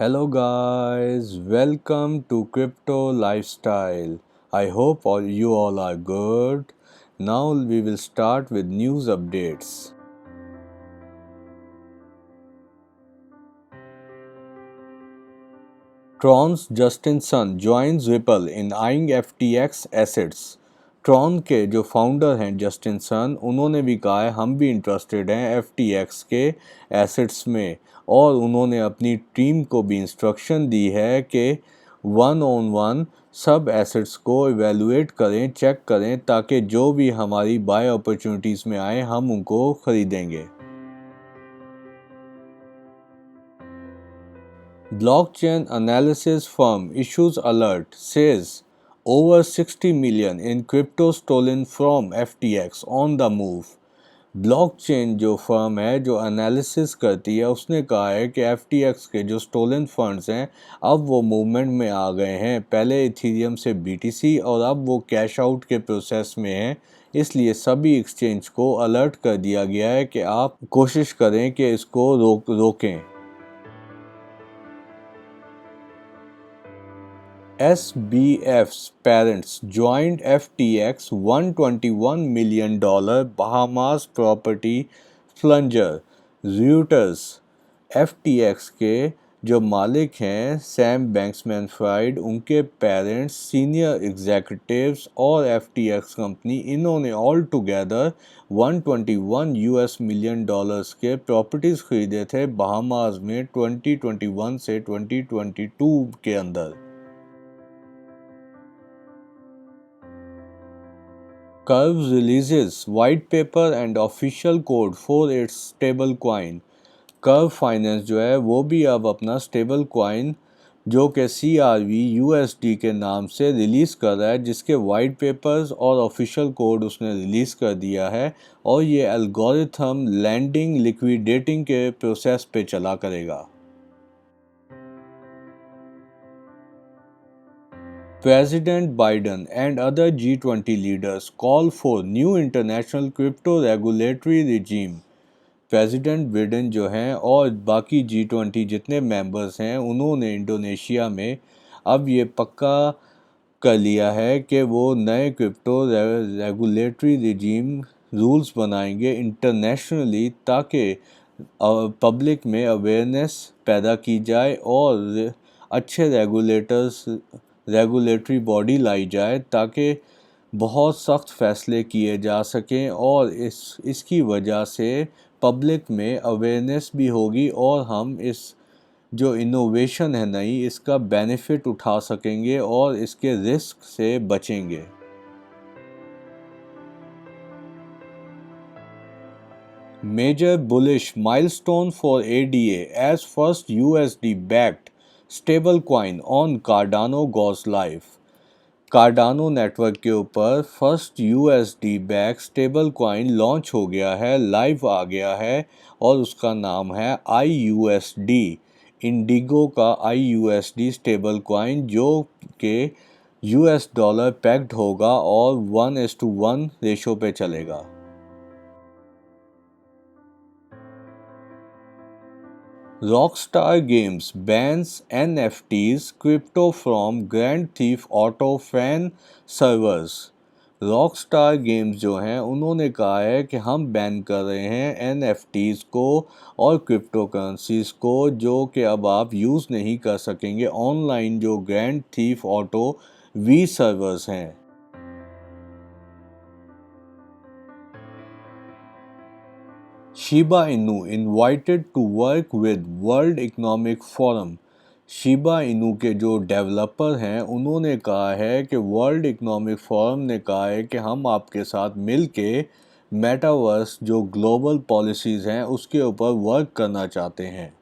Hello guys, welcome to Crypto Lifestyle. I hope you all are good. Now we will start with news updates. Tron's Justin Sun joins Ripple in eyeing FTX assets. Tron के जो founder हैं Justin Sun, उन्होंने भी कहा है हम भी interested हैं एफटीएक्स के एसेट्स में, और उन्होंने अपनी टीम को भी इंस्ट्रक्शन दी है कि वन ऑन वन सब एसेट्स को इवेलुएट करें, चेक करें, ताकि जो भी हमारी बाय अपॉर्चुनिटीज़ में आए हम उनको ख़रीदेंगे। Blockchain analysis firm issues alert, says over 60 million in crypto stolen from FTX on the move. Blockchain जो फर्म है जो एनालिसिस करती है, उसने कहा है कि FTX के जो स्टोलन फंड्स हैं अब वो मूवमेंट में आ गए हैं। पहले इथीरियम से BTC और अब वो कैश आउट के प्रोसेस में हैं, इसलिए सभी एक्सचेंज को अलर्ट कर दिया गया है कि आप कोशिश करें कि इसको रोकें। SBF's parents joined FTX $121 million Bahamas property plunger. Reuters FTX के जो मालिक हैं सैम बैंक्स-मैन-फ्राइड, उनके पेरेंट्स, सीनियर एग्जीक्यूटिव्स और FTX कंपनी, इन्होंने ऑल टुगेदर $121 मिलियन के प्रॉपर्टीज़ खरीदे थे बहामास में 2021 से 2022 के अंदर। Curve releases white paper and official code for its stable coin. Curve finance जो है वो भी अब अपना स्टेबल कॉइन जो कि CRV USD के नाम से रिलीज़ कर रहा है, जिसके वाइट पेपर्स और ऑफिशियल कोड उसने रिलीज़ कर दिया है, और ये एल्गोरिथम लैंडिंग लिक्विडेटिंग के प्रोसेस पे चला करेगा। President Biden and other G20 leaders call for new international crypto regulatory regime। President Biden जो हैं और बाकी G20 जितने मेंबर्स हैं, उन्होंने इंडोनेशिया में अब ये पक्का कर लिया है कि वो नए क्रिप्टो रेगुलेटरी रिजीम रूल्स बनाएंगे इंटरनेशनली, ताकि पब्लिक में अवेयरनेस पैदा की जाए और अच्छे रेगुलेटरी बॉडी लाई जाए, ताकि बहुत सख्त फैसले किए जा सकें, और इसकी वजह से पब्लिक में अवेयरनेस भी होगी और हम इस जो इनोवेशन है नई, इसका बेनिफिट उठा सकेंगे और इसके रिस्क से बचेंगे। Major bullish milestone for ADA as first USD-backed stablecoin on Cardano goes live। Cardano network के ऊपर first USD back stable coin launch हो गया है, लाइव आ गया है, और उसका नाम है IUSD, इंडिगो का IUSD स्टेबल कॉइन, जो कि $, पैक्ड होगा और 1:1 रेशो पे चलेगा। Rockstar Games bans NFTs crypto from Grand Theft Auto fan servers। Rockstar Games जो हैं उन्होंने कहा है कि हम बैन कर रहे हैं NFTs को और क्रिप्टो करेंसीज को, जो कि अब आप यूज़ नहीं कर सकेंगे ऑनलाइन जो Grand Theft Auto V servers हैं। Shiba Inu invited to work with World Economic Forum. Shiba Inu के जो डेवलपर हैं उन्होंने कहा है कि वर्ल्ड इकोनॉमिक फोरम ने कहा है कि हम आपके साथ मिल के मेटावर्स जो ग्लोबल पॉलिसीज़ हैं उसके ऊपर वर्क करना चाहते हैं।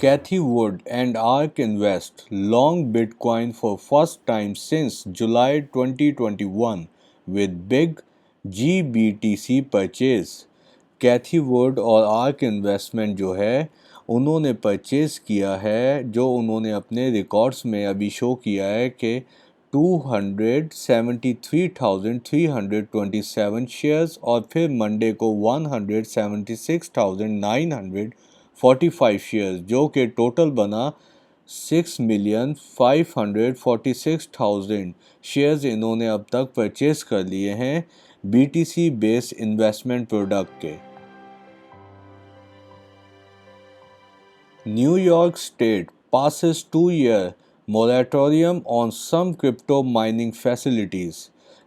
Cathie Wood and ARK Invest long Bitcoin for first time since July 2021 with big GBTC purchase। Cathie Wood और आर्क इन्वेस्टमेंट जो है उन्होंने परचेज़ किया है, जो उन्होंने अपने रिकॉर्ड्स में अभी शो किया है कि 273,327 शेयर्स और फिर मंडे को 176,945 शेयर्स, जो कि टोटल बना 6,546,000 शेयर्स इन्होंने अब तक परचेज कर लिए हैं BTC बेस्ड इन्वेस्टमेंट प्रोडक्ट के। New York State passes 2-year moratorium on some crypto mining facilities.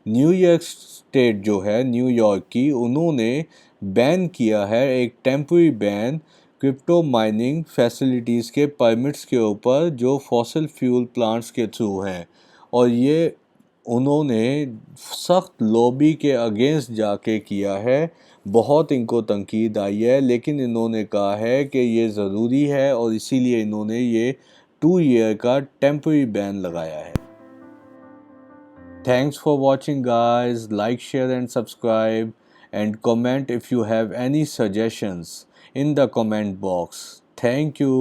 New York state जो है न्यूयॉर्क की, उन्होंने बैन किया है एक temporary ban crypto mining facilities के परमिट्स के ऊपर जो फॉसिल फ्यूल प्लांट्स के थ्रू हैं, और ये उन्होंने सख्त लॉबी के अगेंस्ट जाके किया है। बहुत इनको तंकीद आई है, लेकिन इन्होंने कहा है कि ये ज़रूरी है और इसीलिए इन्होंने ये 2 ईयर का टेम्पररी बैन लगाया है। Thanks for watching guys. Like, share and subscribe and comment if you have any suggestions in the comment box. Thank you.